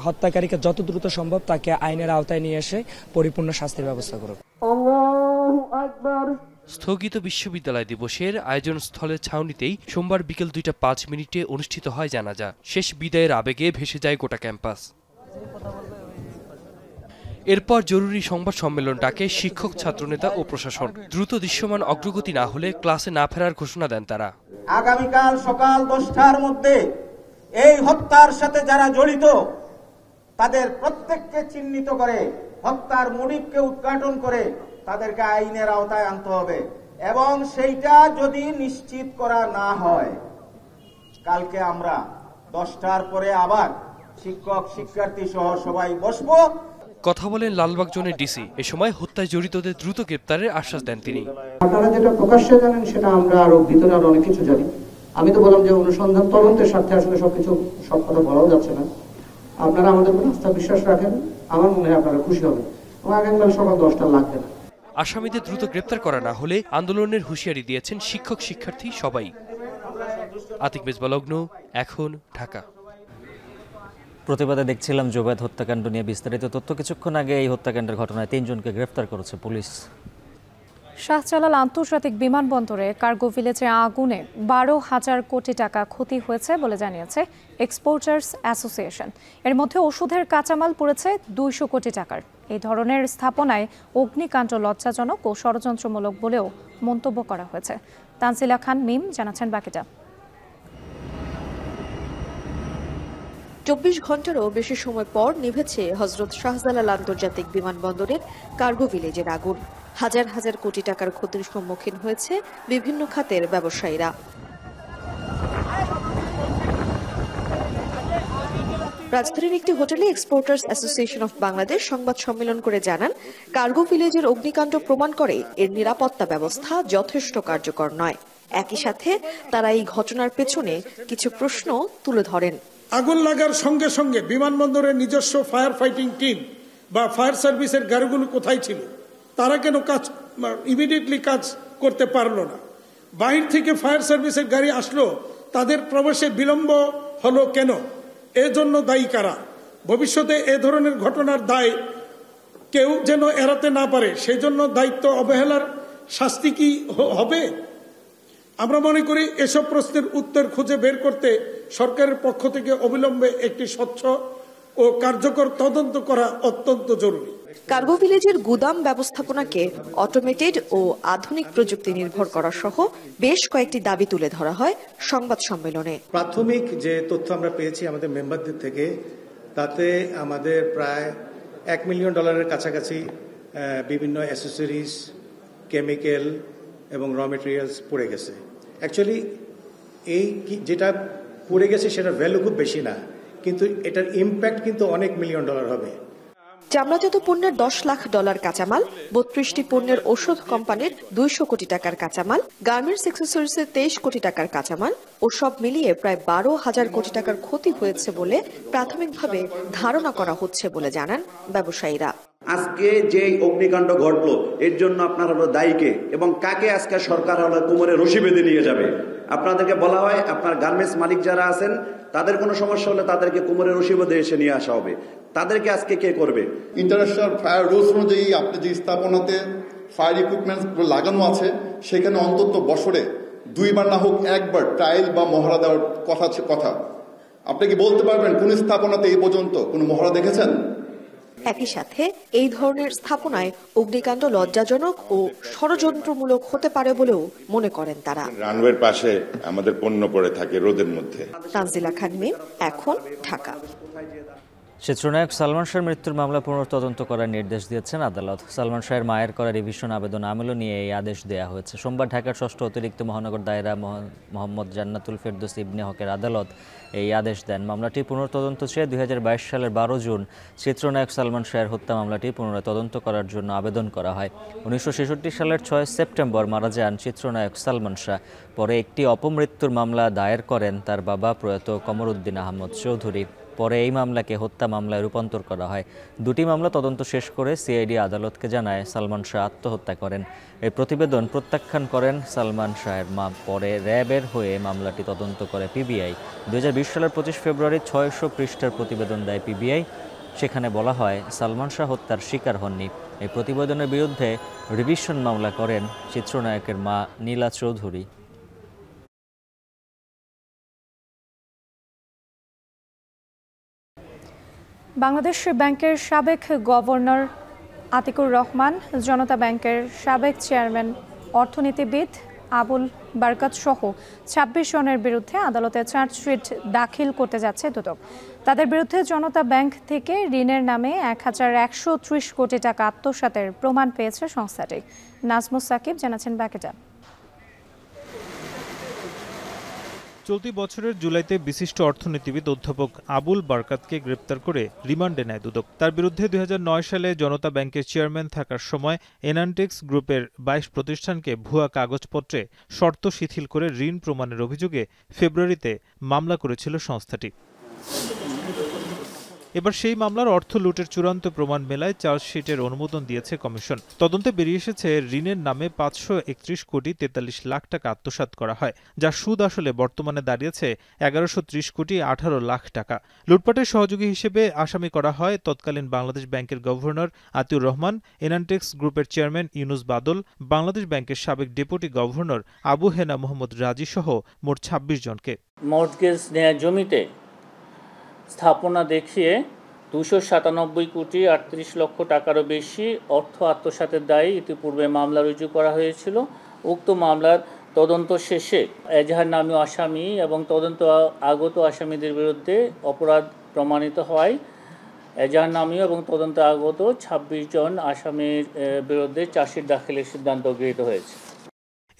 হত্যাকারীকে যত দ্রুত সম্ভব তাকে আইনের আওতায় নিয়ে এসে পরিপূর্ণ শাস্তির ব্যবস্থা করব। স্থগিত বিশ্ববিদ্যালয় দিবসের আয়োজন স্থলের ছাউনিতেই সোমবার বিকেল 2:05 অনুষ্ঠিত হয় জানাজা। শেষ বিদায়ের আবেগে ভেসে যায় গোটা ক্যাম্পাস। এরপর জরুরি সংবাদ সম্মেলন ডাকে শিক্ষক, ছাত্রনেতা ও প্রশাসন। দ্রুত দৃশ্যমান অগ্রগতি না হলে ক্লাসে না ফেরার ঘোষণা দেন তারা। আগামীকাল সকাল 10টার মধ্যে এই হত্যার সাথে যারা জড়িত তাদের প্রত্যেককে চিহ্নিত করে, হত্যার মোটিভকে উদ্ঘাটন করে তাদেরকে আইনের আওতায় আনতে হবে। এবং সেইটা যদি নিশ্চিত করা না হয়, কালকে আমরা 10টার পরে আবার শিক্ষক, শিক্ষার্থী সহ সবাই বসবো। কথা বলেন লালবাগ জোনের ডিসি। এ সময় হত্যায় জড়িতদের দ্রুত গ্রেপ্তারের আশ্বাস দেন তিনি। আপনারা যেটা প্রকাশ্যে জানেন সেটা আমরা আরো ভিতরে আরো অনেক কিছু জানি। আমি তো বললাম যে অনুসন্ধান তদন্তের স্বার্থে আসলে সব কথা বলাও যাচ্ছে না। আপনারা আমাদের উপর আস্থা বিশ্বাস রাখেন, আমার মনে হয় আপনারা খুশি হবেন। আগামীকাল সকাল 10টা লাগবে না। আসামিদের দ্রুত গ্রেপ্তার করা না হলে আন্দোলনের হুঁশিয়ারি দিয়েছেন শিক্ষক, শিক্ষার্থী সবাই। আতিক মেজবা লগ্ন, এখন, ঢাকা। প্রতিবাদে দেখছিলাম জোবায়েদ হত্যাকাণ্ড নিয়ে বিস্তারিত তথ্য। কিছুক্ষণ আগে এই হত্যাকাণ্ডের ঘটনায় 3 জনকে গ্রেফতার করেছে পুলিশ। শাহজালাল আন্তর্জাতিক বিমানবন্দরে কার্গো ভিলেজে আগুনে 12,000 কোটি টাকা ক্ষতি হয়েছে বলে জানিয়েছে এক্সপোর্টার্স অ্যাসোসিয়েশন। এর মধ্যে ওষুধের কাঁচামাল পুড়েছে 200 কোটি টাকার। এই ধরনের স্থাপনায় অগ্নিকাণ্ড লজ্জাজনক ও ষড়যন্ত্রমূলক বলেও মন্তব্য করা হয়েছে। তানজিলা খান মিম জানাচ্ছেন বাকিটা। 24 ঘন্টারও বেশি সময় পর নিভেছে হযরত শাহজালাল আন্তর্জাতিক বিমানবন্দরের কার্গো ভিলেজের আগুন। হাজার হাজার কোটি টাকার ক্ষতির সম্মুখীন হয়েছে বিভিন্ন খাতের ব্যবসায়ীরা। রাজধানীর একটি হোটেলে এক্সপোর্টার্স অ্যাসোসিয়েশন অফ বাংলাদেশ সংবাদ সম্মেলন করে জানান, কার্গো ভিলেজের অগ্নিকাণ্ড প্রমাণ করে এর নিরাপত্তা ব্যবস্থা যথেষ্ট কার্যকর নয়। একই সাথে তারা এই ঘটনার পেছনে কিছু প্রশ্ন তুলে ধরেন। আগুন লাগার সঙ্গে সঙ্গে বিমানবন্দরের নিজস্ব ফায়ার ফাইটিং টিম বা ফায়ার সার্ভিসের গাড়িগুলো কোথায় ছিল? তারা কেন ইমিডিয়েটলি কাজ করতে পারলো না? বাহির থেকে ফায়ার সার্ভিসের গাড়ি আসলো, তাদের প্রবেশে বিলম্ব হলো কেন? এজন্য দায়ী কারা? ভবিষ্যতে এ ধরনের ঘটনার দায় কেউ যেন এড়াতে না পারে, সেই জন্য দায়িত্ব অবহেলার শাস্তি কি হবে? আমরা মনে করি এসব প্রশ্নের উত্তর খুঁজে বের করতে সরকারের পক্ষ থেকে অবিলম্বে একটি স্বচ্ছ ও কার্যকর তদন্ত করা অত্যন্ত জরুরি। কার্গো ভিলেজের গুদাম ব্যবস্থাপনাকে অটোমেটেড ও আধুনিক প্রযুক্তি নির্ভর করা সহ বেশ কয়েকটি দাবি তুলে ধরা হয় সংবাদ সম্মেলনে। প্রাথমিক যে তথ্য আমরা পেয়েছি আমাদের মেম্বারদের থেকে, তাতে আমাদের প্রায় $1 মিলিয়ন কাছাকাছি বিভিন্ন অ্যাসেসরিজ, কেমিক্যাল এবং র মেটেরিয়ালস পড়ে গেছে। অ্যাকচুয়ালি এই যেটা পড়ে গেছে সেটার ভ্যালু খুব বেশি না, কিন্তু এটার ইম্প্যাক্ট কিন্তু অনেক $1 মিলিয়ন হবে। চামড়াজাত পণ্যের $10 লাখ কাঁচামাল, 32টি পণ্যের ওষুধ কোম্পানির 200 কোটি টাকার কাঁচামাল, গার্মেন্টস অ্যাক্সেসরিজের 23 কোটি টাকার কাঁচামাল ও সব মিলিয়ে প্রায় 12,000 কোটি টাকার ক্ষতি হয়েছে বলে প্রাথমিকভাবে ধারণা করা হচ্ছে বলে জানান ব্যবসায়ীরা। আজকে যে অগ্নিকাণ্ড ঘটলো এর জন্য আপনার হলো দায়ীকে এবং কাকে আজকে সরকার হলো কোমরে রশি বেঁধে নিয়ে যাবে? আপনাদেরকে বলা হয় আপনার গার্মেন্টস মালিক যারা আছেন তাদের কোনো সমস্যা হলে তাদেরকে কোমরে রশি বেঁধে এসে নিয়ে আসা হবে। তাদেরকে আজকে কে করবে? ইন্টারন্যাশনাল ফায়ার রুলস অনুযায়ী আপনি যে স্থাপনাতে ফায়ার ইকুইপমেন্টস লাগানো আছে সেখানে অন্তত বছরে দুইবার না হোক একবার ট্রায়াল বা মহড়া দেওয়ার কথা আপনি কি বলতে পারবেন কোন স্থাপনাতে এই পর্যন্ত কোনো মহড়া দেখেছেন? একই সাথে এই ধরনের স্থাপনায় অগ্নিকাণ্ড লজ্জাজনক ও ষড়যন্ত্রমূলক হতে পারে বলেও মনে করেন তারা। রানওয়ের পাশে আমাদের পণ্য পড়ে থাকে রোদের মধ্যে। তানজিলা খান মিম, এখন, ঢাকা। চিত্রনায়ক সালমান শাহের মৃত্যুর মামলা পুনঃতদন্ত করার নির্দেশ দিয়েছেন আদালত। সালমান শাহের মায়ের করা রিভিশন আবেদন আমল নিয়ে এই আদেশ দেওয়া হয়েছে। সোমবার ঢাকার ৬ষ্ঠ অতিরিক্ত মহানগর দায়রা মোহাম্মদ জান্নাতুল ফেরদৌস ইবনে হকের আদালত এই আদেশ দেন। মামলাটি পুনঃতদন্ত চেয়ে ২০২২ সালের ১২ জুন চিত্রনায়ক সালমান শাহের হত্যা মামলাটি পুনরায় তদন্ত করার জন্য আবেদন করা হয়। ১৯৬৬ সালের ৬ সেপ্টেম্বর মারা যান চিত্রনায়ক সালমান শাহ। পরে একটি অপমৃত্যুর মামলা দায়ের করেন তার বাবা প্রয়াত কমরউদ্দিন আহমদ চৌধুরী। পরে এই মামলাকে হত্যা মামলায় রূপান্তর করা হয়। দুটি মামলা তদন্ত শেষ করে সিআইডি আদালতকে জানায় সালমান শাহ আত্মহত্যা করেন। এই প্রতিবেদন প্রত্যাখ্যান করেন সালমান শাহের মা। পরে র্যাবের হয়ে মামলাটি তদন্ত করে পিবিআই। ২০২০ সালের ২৫ ফেব্রুয়ারি ৬০০ পৃষ্ঠার প্রতিবেদন দেয় পিবিআই। সেখানে বলা হয় সালমান শাহ হত্যার শিকার হননি। এই প্রতিবেদনের বিরুদ্ধে রিভিশন মামলা করেন চিত্রনায়কের মা নীলা চৌধুরী। বাংলাদেশ ব্যাংকের সাবেক গভর্নর আতিকুর রহমান, জনতা ব্যাংকের সাবেক চেয়ারম্যান অর্থনীতিবিদ আবুল বারকাত সহ ২৬ জনের বিরুদ্ধে আদালতে চার্জশিট দাখিল করতে যাচ্ছে দুদক। তাদের বিরুদ্ধে জনতা ব্যাংক থেকে ঋণের নামে ১,১৩০ কোটি টাকা আত্মসাতের প্রমাণ পেয়েছে সংস্থাটি। নাজমুস সাকিব জানাচ্ছেন ব্যাকেটা। চলতি বছরের জুলাইতে বিশিষ্ট অর্থনীতিবিদ অধ্যাপক আবুল বারকাতকে গ্রেপ্তার করে রিমান্ডে নেয় দুদক। তার বিরুদ্ধে ২০০৯ সালে জনতা ব্যাংকের চেয়ারম্যান থাকার সময় এনান্টিক্স গ্রুপের ২২ প্রতিষ্ঠানকে ভুয়া কাগজপত্রে শর্ত শিথিল করে ঋণ প্রমাণের অভিযোগে ফেব্রুয়ারিতে মামলা করেছিল সংস্থাটি। এবার সেই মামলার অর্থ লুটের চূড়ান্ত প্রমাণ মেলায় চার্জশিটের অনুমোদন দিয়েছে কমিশন। তদন্তে বেরিয়ে এসেছে ঋণের নামে ৫৩১ কোটি ৪৩ লাখ টাকা আত্মসাৎ করা হয়, যার সুদ আসলে বর্তমানে দাঁড়িয়েছে ১১৩০ কোটি ১৮ লাখ টাকা। লুটপাটের সহযোগী হিসেবে আসামি করা হয় তৎকালীন বাংলাদেশ ব্যাংকের গভর্নর আতিউর রহমান, এনান্টেক্স গ্রুপের চেয়ারম্যান ইউনুস বাদল, বাংলাদেশ ব্যাংকের সাবেক ডেপুটি গভর্নর আবু হেনা মোহাম্মদ রাজি সহ মোট ২৬ জনকে। মর্টগেজ নেয়া জমিতে স্থাপনা দেখিয়ে ২৯৭ কোটি ৩৮ লক্ষ টাকারও বেশি অর্থ আত্মসাতের দায়ে ইতিপূর্বে মামলা রুজু করা হয়েছিল। উক্ত মামলার তদন্ত শেষে এজাহার নামীয় আসামি এবং তদন্ত আগত আসামিদের বিরুদ্ধে অপরাধ প্রমাণিত হয়। এজাহার নামীয় এবং তদন্ত আগত ২৬ জন আসামির বিরুদ্ধে চার্জশিট দাখিলের সিদ্ধান্ত গৃহীত হয়েছে।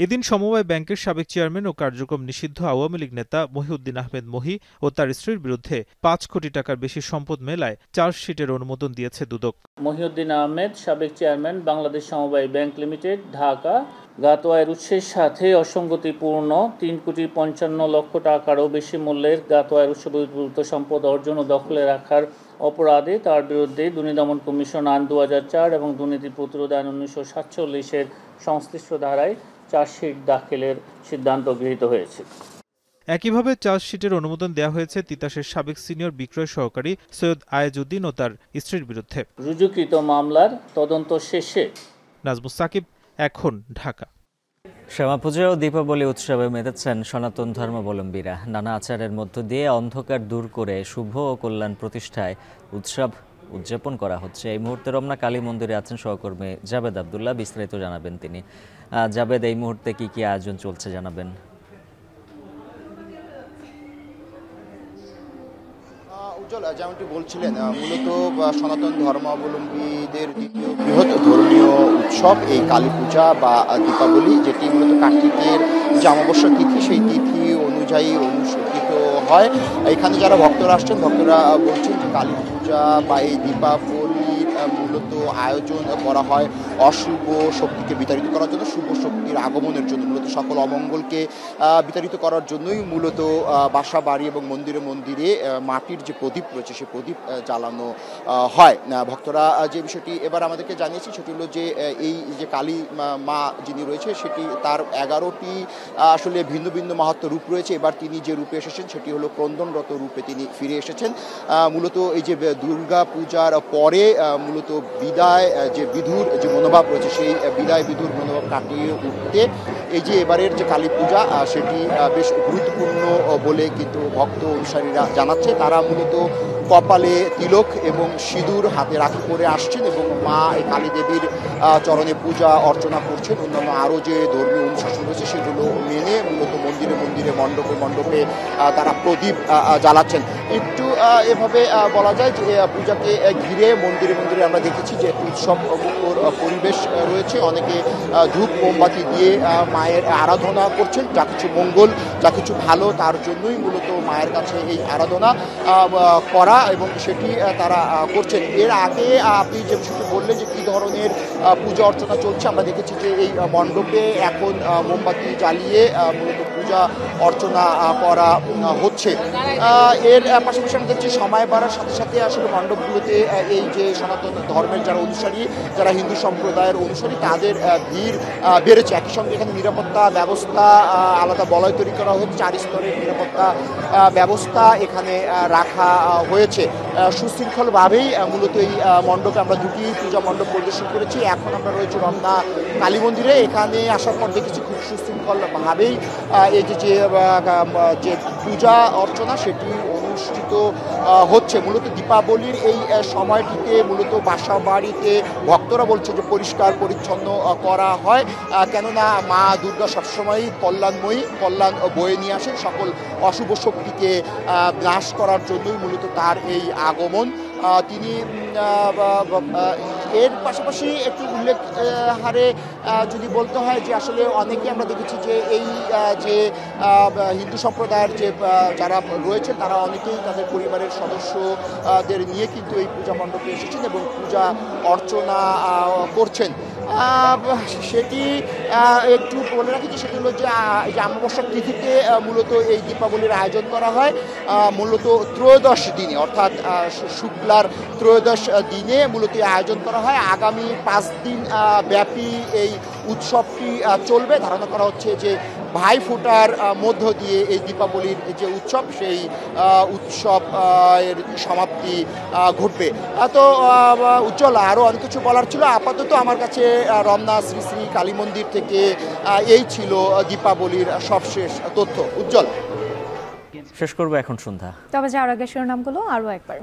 এদিন সমবায় ব্যাংকের সাবেক চেয়ারম্যান ও কার্যক্রম নিষিদ্ধ আওয়ামী লীগ নেতা মহিউদ্দিন আহমেদ মহি ও তার স্ত্রীর বিরুদ্ধে ৫ কোটি টাকার বেশি সম্পদ মেলায় চার্জশিটের অনুমোদন দিয়েছে দুদক। মহিউদ্দিন আহমেদ, সাবেক চেয়ারম্যান, বাংলাদেশ সমবায় ব্যাংক লিমিটেড, ঢাকা, জ্ঞাত আয়ের উৎসের সাথে অসঙ্গতিপূর্ণ ৩ কোটি ৫৫ লক্ষ টাকারও বেশি মূল্যের জ্ঞাত আয়ের উৎস বহির্ভূত সম্পদ অর্জন ও দখলে রাখার অপরাধে তার বিরুদ্ধে দুর্নীতি দমন কমিশন আইন ২০০৪ এবং দুর্নীতি প্রতিরোধ আইন ১৯৪৭-এর সংশ্লিষ্ট ধারায় চার্জশিট দাখিলের সিদ্ধান্ত গৃহীত হয়েছে। একইভাবে চার্জশিটের অনুমোদন দেওয়া হয়েছে তিতাসের সাবেক সিনিয়র বিক্রয় সহকারী সৈয়দ আয়েজউদ্দিন ও তার স্ত্রীর বিরুদ্ধে। রুজুকৃত মামলার তদন্ত শেষে। নাজমুস সাকিব, এখন, ঢাকা। শ্যামাপূজা ও দীপাবলি উৎসবে মেতেছেন সনাতন ধর্মাবলম্বীরা। নানা আচারের মধ্য দিয়ে অন্ধকার দূর করে শুভ ও কল্যাণ প্রতিষ্ঠায় উৎসব উদযাপন করা হচ্ছে। এই মুহূর্তে রমনা কালী মন্দিরে আছেন সহকর্মী জাবেদ আবদুল্লাহ, বিস্তারিত জানাবেন তিনি। জাবেদ, এই মুহূর্তে কি কি আয়োজন চলছে জানাবেন? উজ্জ্বল, যেমনটি বলছিলেন, মূলত সনাতন ধর্মাবলম্বীদের দ্বিতীয় বৃহৎ ধর্মীয় উৎসব এই কালী পূজা বা দীপাবলি, যেটি মূলত কার্তিকের যে অমাবস্যা তিথি সেই তিথি অনুযায়ী অনুষ্ঠিত হয়। এখানে যারা ভক্তরা আসছেন, ভক্তরা বলছেন যে কালী পূজা বা এই দীপাবলির মূলত আয়োজন করা হয় অশুভ শক্তিকে বিতাড়িত করার জন্য, শুভ শক্তির আগমনের জন্য, মূলত সকল অমঙ্গলকে বিতাড়িত করার জন্যই মূলত বাসা বাড়ি এবং মন্দিরে মন্দিরে মাটির যে প্রদীপ রয়েছে সেই প্রদীপ জ্বালানো হয়। ভক্তরা যে বিষয়টি এবার আমাদেরকে জানিয়েছে সেটি হলো যে এই যে কালী মা যিনি রয়েছে সেটি তার ১১টি আসলে ভিন্ন ভিন্ন মাহাত্ম্য রূপ রয়েছে। এবার তিনি যে রূপে এসেছেন সেটি হলো ক্রন্দনরত রূপে তিনি ফিরে এসেছেন। মূলত এই যে দুর্গা পূজার পরে মূলত বিদায় যে বিধুর যে মনোভাব রয়েছে সেই বিদায় বিধুর মনোভাব কাটিয়ে উঠতে এই যে এবারের যে কালী পূজা সেটি বেশ গুরুত্বপূর্ণ বলে কিন্তু ভক্ত অনুসারীরা জানাচ্ছে। তারা মূলত কপালে তিলক এবং সিঁদুর হাতে রাখি পরে আসছেন এবং মা এই কালী দেবীর চরণে পূজা অর্চনা করছেন। অন্যান্য আরও যে ধর্মীয় অনুশাসন রয়েছে সেগুলো মেনে মূলত মন্দিরে মন্দিরে মণ্ডপে মণ্ডপে তারা প্রদীপ জ্বালাচ্ছেন। একটু এভাবে বলা যায় যে পূজাকে ঘিরে মন্দিরে মন্দিরে আমরা দেখেছি যে উৎসব মুখর পরিবেশ রয়েছে। অনেকে ধূপ মোমবাতি দিয়ে মায়ের আরাধনা করছেন, যা কিছু মঙ্গল যা কিছু ভালো তার জন্যই মূলত মায়ের কাছে এই আরাধনা করা এবং সেটি তারা করছেন। এর আগে আপনি যে বিষয়টি বললেন যে কী ধরনের পূজা অর্চনা চলছে, আমরা দেখেছি যে এই মণ্ডপে এখন মোমবাতি জ্বালিয়ে মূলত পূজা অর্চনা করা হচ্ছে। এর পাশাপাশি আমরা দেখছি সময় বাড়ার সাথে সাথে আসলে মণ্ডপগুলোতে এই যে সনাতন ধর্মের যারা অনুসারী, যারা হিন্দু সম্প্রদায়ের অনুসারী, তাদের ভিড় বেড়েছে। একই সঙ্গে এখানে নিরাপত্তা ব্যবস্থা আলাদা বলয় তৈরি করা হয়েছে, 4 স্তরের নিরাপত্তা ব্যবস্থা এখানে রাখা হয়েছে। সুশৃঙ্খলভাবেই মূলত এই মণ্ডপে আমরা দুটি পূজা মণ্ডপ পরিদর্শন করেছি। এখন আমরা রয়েছি রমনা কালী মন্দিরে। এখানে আসার পর দেখেছি খুব সুশৃঙ্খলভাবেই এই যে পূজা অর্চনা সেটি অনুষ্ঠিত হচ্ছে। মূলত দীপাবলির এই সময়টিতে মূলত বাসা বাড়িতে ভক্তরা বলছে যে পরিষ্কার পরিচ্ছন্ন করা হয়, কেননা মা দুর্গা সবসময় কল্যাণময়ী, কল্যাণ বয়ে নিয়ে আসেন। সকল অশুভ শক্তিকে নাশ করার জন্যই মূলত তার এই আগমন। তিনি এর পাশাপাশি একটু উল্লেখ হারে যদি বলতে হয় যে আসলে অনেকে আমরা দেখেছি যে এই যে হিন্দু সম্প্রদায়ের যে যারা রয়েছে তারা অনেকেই তাদের পরিবারের সদস্যদের নিয়ে কিন্তু এই পূজা মণ্ডপে এসেছেন এবং পূজা অর্চনা করছেন। সেটি একটু বলে রাখি যে সেটি হলো যে অমাবস্যার তিথিতে মূলত এই দীপাবলির আয়োজন করা হয়। মূলত ত্রয়োদশ দিনে অর্থাৎ শুক্লার ত্রয়োদশ দিনে মূলত আয়োজন করা হয়। আগামী 5 দিন ব্যাপী এই উৎসবটি চলবে। ধারণা করা হচ্ছে যে ভাইফোঁটার মধ্য দিয়ে এই দীপাবলির যে উৎসব সেই উৎসব এর সমাপ্তি ঘটবে। তো উজ্জ্বল আরও অনেক কিছু বলার ছিল, আপাতত আমার কাছে রমনা শ্রী শ্রী কালী মন্দির থেকে এই ছিল দীপাবলির সবশেষ তথ্য। উজ্জ্বল, শেষ করবো এখন সন্ধ্যা। তবে যাওয়ার আগে শিরোনামগুলো আরও একবার।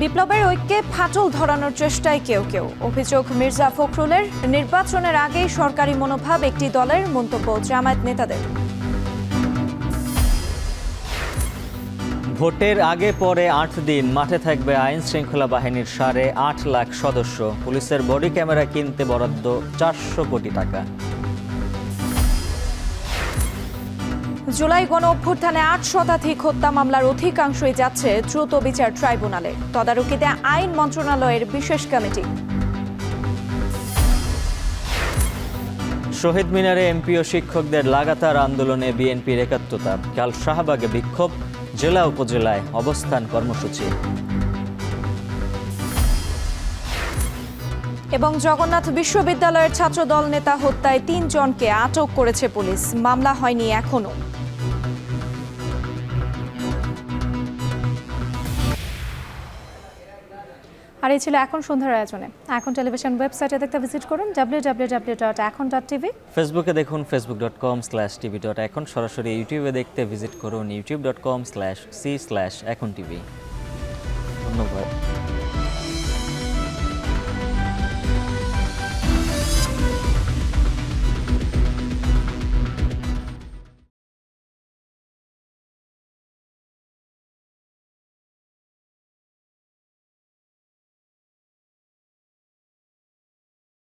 বিপ্লবের ঐক্যে ফাটল ধরানোর চেষ্টায় কেউ কেউ, অভিযোগ মির্জা ফখরুলের। নির্বাচনের আগেই সরকারি মনোভাব একটি দলের, মন্তব্য জামায়াত নেতাদের। ভোটের আগে পরে 8 দিন মাঠে থাকবে আইন শৃঙ্খলা বাহিনীর 8.5 লাখ সদস্য। পুলিশের বডি ক্যামেরা কিনতে বরাদ্দ 400 কোটি টাকা। জুলাই গণ অভ্যুত্থানে 8 শতাধিক হত্যা মামলার অধিকাংশই যাচ্ছে দ্রুত বিচার ট্রাইব্যুনালে। তদারকিতে আইন মন্ত্রণালয়ের বিশেষ কমিটি। শহীদ মিনারে এমপি ও শিক্ষকদের লাগাতার আন্দোলনে বিএনপির একাত্মতা। কাল শাহবাগে বিক্ষোভ, জেলা উপজেলায় অবস্থান কর্মসূচি। এবং জগন্নাথ বিশ্ববিদ্যালয়ের ছাত্রদল নেতা হত্যায় 3 জনকে আটক করেছে পুলিশ, মামলা হয়নি এখনো। আর এই ছিল এখন সন্ধ্যার আয়োজনে। এখন টেলিভিশন ওয়েবসাইটে দেখতে ভিজিট করুন www.ekon.tv। ফেসবুকে দেখুন facebook.com/tv.ekon। সরাসরি ইউটিউবে দেখতে ভিজিট করুন youtube.com/c/ekontv। ধন্যবাদ।